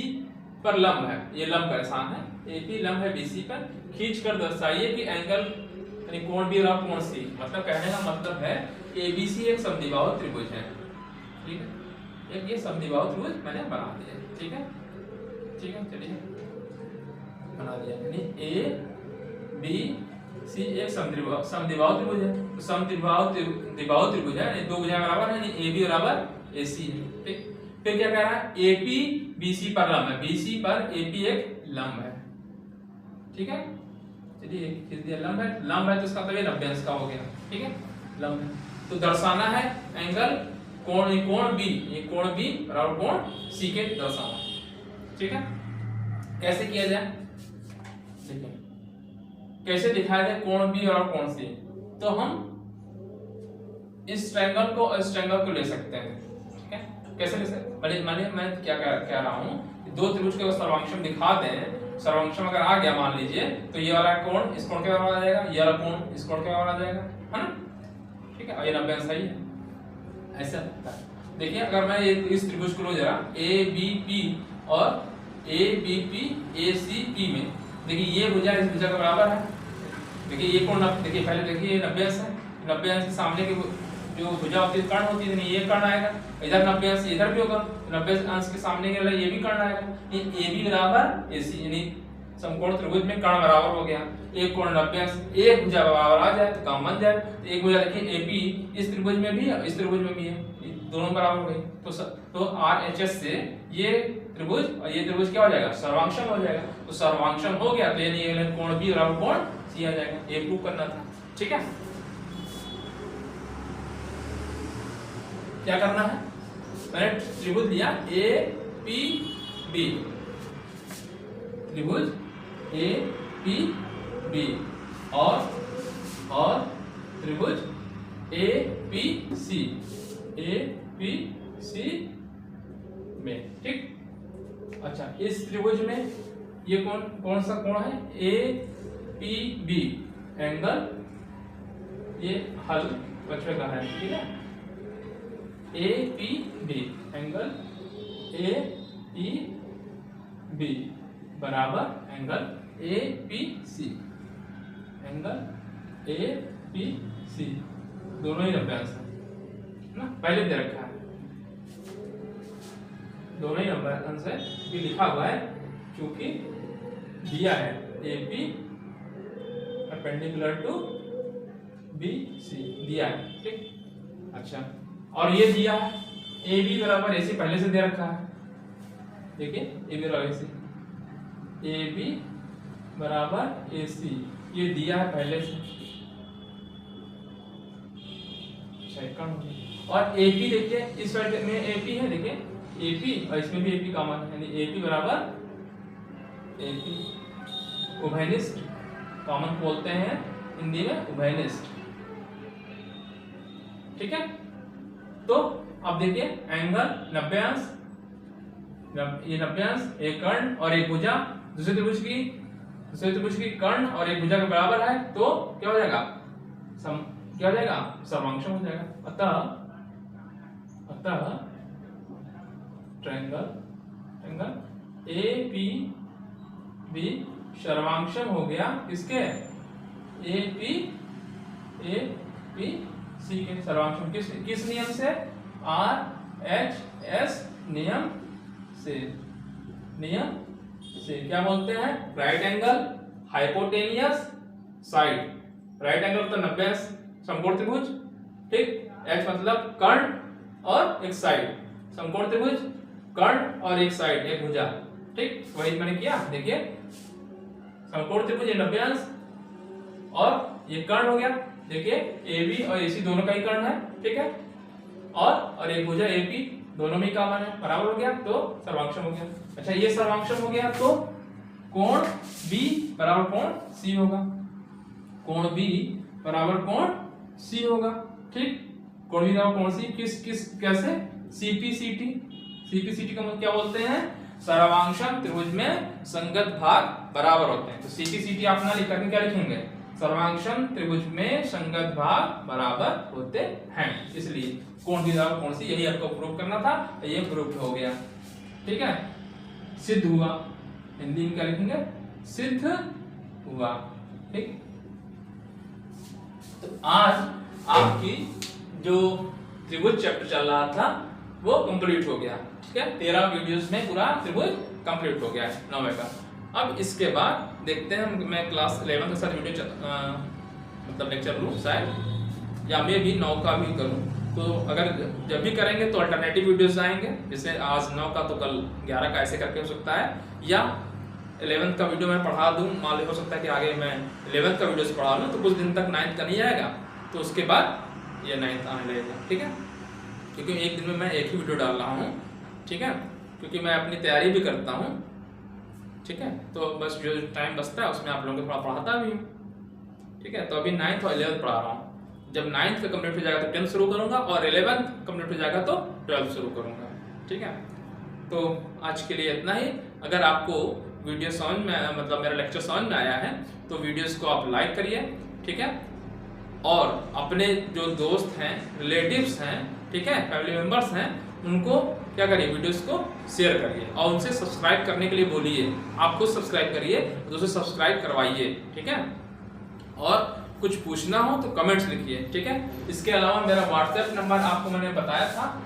Speaker 1: पर लंब है, ये लंब का निशान है, AP लंब है BC पर, खींच कर दर्शाइए कि एंगल यानी कोण B और कोण C, मतलब कहने का मतलब है ABC एक समद्विबाहु त्रिभुज है। ठीक है, एक ये समद्विबाहु त्रिभुज मैंने बना दिया। ठीक है, ठीक है, चलिए बना दिया, यानी ABC एक समद्विबाहु त्रिभुज है, तो समद्विबाहु त्रिभुज है, यानी दो भुजाएं बराबर है, यानी AB बराबर AC है। ठीक, फिर क्या कह रहा है, AP BC पर लंब है, BC पर AP एक लंब है। ठीक है, चलिए खींच दिया, लंब है, लंब है तो इसका मतलब ये 90 अंश का हो गया। ठीक है, लंब है तो दर्शाना है एंगल कोण B, ये कोण B बराबर कोण C के दर्शाना। ठीक है, कैसे किया जाए, देखिए कैसे दिखाया जाए कोण B और कोण C, तो हम इस ट्रायंगल को और इस ट्रायंगल को ले सकते हैं। ठीक है, कैसे ले सकते, मैं क्या कह रहा हूँ, दो त्रिभुज के सर्वांशम दिखा दें, सर्वांशम अगर आ गया मान लीजिए, तो ये वाला कोण इस कोण के बराबर आ जाएगा, ये वाला कोण इस कोण के बराबर आ जाएगा, है ना। ठीक है, और ये 90 अंश सही है, ऐसा होता है। देखिए अगर मैं इस त्रिभुज को लो जरा, ABP और ABP ACP में, देखिए ये भुजा इस भुजा के बराबर है, देखिए ये कोण, देखिए पहले देखिए ये 90 अंश है, 90 अंश के सामने के जो भुजा होती है कर्ण होती है, ये कर्ण आएगा, इधर 90 अंश इधर भी होगा, 90 अंश के सामने के ये भी कर्ण आएगा, ये AB बराबर AC, यानी समकोण त्रिभुज में कर्ण बराबर हो गया, एक कोण 90 अंश, एक भुजा बराबर आ जाए तो काम बन जाए। तो एक भुजा देखिए AP इस त्रिभुज में भी है, इस त्रिभुज में भी है, दोनों बराबर हो गए, तो RHS से ये त्रिभुज और ये त्रिभुज क्या हो जाएगा, सर्वांशम हो जाएगा। तो सर्वांशम हो गया तो यानी ये कोण B बराबर कोण C आ जाएगा, ये प्रूव करना था। ठीक है, क्या करना है, मैंने त्रिभुज लिया APB, त्रिभुज APB और त्रिभुज APC में। ठीक, अच्छा इस त्रिभुज में ये कौन सा कोण है, APB एंगल, ये हल बच्चों का है। ठीक है, APB एंगल APB बराबर एंगल APC, एंगल APC दोनों ही 90 अंश है ना, पहले दे रखा है, दोनों ही 90 अंश है, ये लिखा हुआ है क्योंकि दिया है AP परपेंडिकुलर टू BC दिया है। ठीक, अच्छा और ये दिया है AB बराबर AC पहले से दे रखा है, देखिए AB बराबर AC, AB बराबर AC ये दिया है पहले से, और AP देखिए इस साइड में AP है, देखिए AP और इसमें भी AP कॉमन है, यानी AP बराबर AP, उभयनिष्ठ कॉमन बोलते हैं हिंदी में, उभयनिष्ठ। ठीक है, तो अब देखिए एंगल 90 अंश, ये 90 अंश, एक कर्ण और एक भुजा, दूसरे त्रिभुज की कर्ण और एक भुजा के बराबर है, तो क्या हो जाएगा, क्या हो जाएगा, सर्वांशम हो जाएगा। अतः ट्रायंगल APB सर्वांशम हो गया किसके, APC के सर्वांशम, किस नियम से, RHS नियम से क्या बोलते हैं, right angle hypotenuse side, right angle तो 90 अंश समकोण त्रिभुज। ठीक, H मतलब कर्ण और एक साइड, समकोण त्रिभुज कर्ण और एक साइड एक भुजा। ठीक, वही मैंने किया, देखिए समकोण त्रिभुज 90 अंश और ये कर्ण हो गया, देखिए AB और AC दोनों का ही कर्ण है। ठीक है, और एक भुजा AP दोनों में ही कॉमन है, बराबर हो गया, तो सर्वांक्षम हो गया। अच्छा ये सर्वांक्षम हो गया तो कोण B बराबर कोण C होगा, कोण B बराबर कोण C होगा। ठीक, कोण B बराबर कोण C किस किस कैसे, CPCT। CPCT का मतलब क्या बोलते हैं, सर्वांक्षम त्रिभुज में संगत भाग बराबर होते हैं। तो CPCT आप ना लिख करके क्या लिखेंगे, सर्वांक्षम त्रिभुज में संगत भाग बराबर होते हैं, इसलिए कोण B बराबर कोण C, यही आपको प्रूव करना था, ये प्रूव हो गया। ठीक है, सिद्ध हुआ, हिंदी में क्या लिखेंगे, सिद्ध हुआ। ठीक, तो आज आपकी जो त्रिभुज चैप्टर चल रहा था वो कंप्लीट हो गया। ठीक है, 13 वीडियोस में पूरा त्रिभुज कंप्लीट हो गया है 9वें का। अब इसके बाद देखते हैं, मैं क्लास 11 के साथ वीडियो मतलब लेक्चर लूँ शायद, या मैं भी 9 का भी करूँ। तो अगर जब भी करेंगे तो अल्टरनेटिव वीडियोस आएंगे, जैसे आज 9 का तो कल 11 का, ऐसे करके हो सकता है, या 11th का वीडियो मैं पढ़ा दूं, मान लो हो सकता है कि आगे मैं 11th का वीडियो से पढ़ा लूँ, तो कुछ दिन तक 9th का नहीं आएगा, तो उसके बाद ये 9th आने लगेगा। ठीक है, क्योंकि एक दिन में मैं एक ही वीडियो डाल रहा हूँ। ठीक है, क्योंकि मैं अपनी तैयारी भी करता हूँ। ठीक है, तो बस जो टाइम बचता है उसमें आप लोगों को थोड़ा पढ़ाता भी हूँ। ठीक है, तो अभी 9th और 11th पढ़ा रहा हूँ, जब 9th का कंप्लीट हो जाएगा तो 10th शुरू करूंगा, और 11th कंप्लीट हो जाएगा तो 12th शुरू करूंगा। ठीक है, तो आज के लिए इतना ही। अगर आपको वीडियो समझ में, मतलब मेरा लेक्चर समझ में आया है, तो वीडियोस को आप लाइक करिए। ठीक है, और अपने जो दोस्त हैं, रिलेटिव्स हैं, ठीक है, फैमिली मेंबर्स हैं, उनको क्या करिए, वीडियोस को शेयर करिए, और उनसे सब्सक्राइब करने के लिए बोलिए। आप खुद सब्सक्राइब करिए, दूसरे सब्सक्राइब करवाइए। ठीक है, और कुछ पूछना हो तो कमेंट्स लिखिए। ठीक है, इसके अलावा मेरा व्हाट्सएप नंबर आपको मैंने बताया था।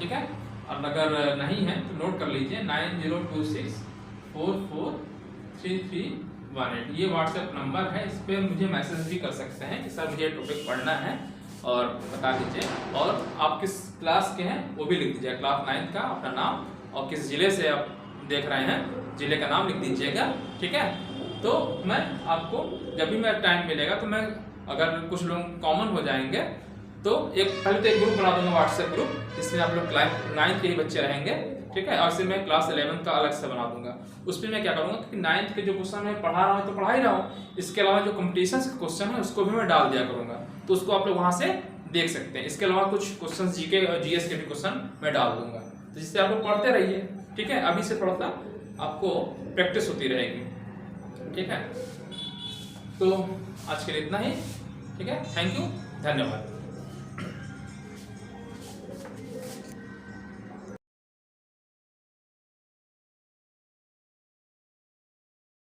Speaker 1: ठीक है, और अगर नहीं है तो नोट कर लीजिए, 9026443318। ये व्हाट्सएप नंबर है, इस पर मुझे मैसेज भी कर सकते हैं कि सर मुझे टॉपिक पढ़ना है और बता दीजिए, और आप किस क्लास के हैं वो भी लिख दीजिए, क्लास 9th का अपना नाम, और किस जिले से आप देख रहे हैं जिले का नाम लिख दीजिएगा। ठीक है, तो मैं आपको जब भी मेरा टाइम मिलेगा, तो मैं अगर कुछ लोग कॉमन हो जाएंगे तो पहले तो एक ग्रुप बना दूंगा, व्हाट्सएप ग्रुप, जिसमें आप लोग क्लास 9th के ही बच्चे रहेंगे। ठीक है, और फिर मैं क्लास 11th का अलग से बना दूंगा। उसमें मैं क्या करूंगा कि 9th के जो क्वेश्चन मैं पढ़ा रहा हूँ तो पढ़ा ही रहा हूँ, इसके अलावा जो कॉम्पिटिशन के क्वेश्चन है उसको भी मैं डाल दिया करूंगा, तो उसको आप लोग वहाँ से देख सकते हैं। इसके अलावा कुछ क्वेश्चन जीके और जीएस के भी क्वेश्चन मैं डाल दूंगा, तो जिससे आप लोग पढ़ते रहिए। ठीक है, अभी से थोड़ा सा आपको प्रैक्टिस होती रहेगी। ठीक है, तो आज के लिए इतना ही। ठीक है, थैंक यू, धन्यवाद।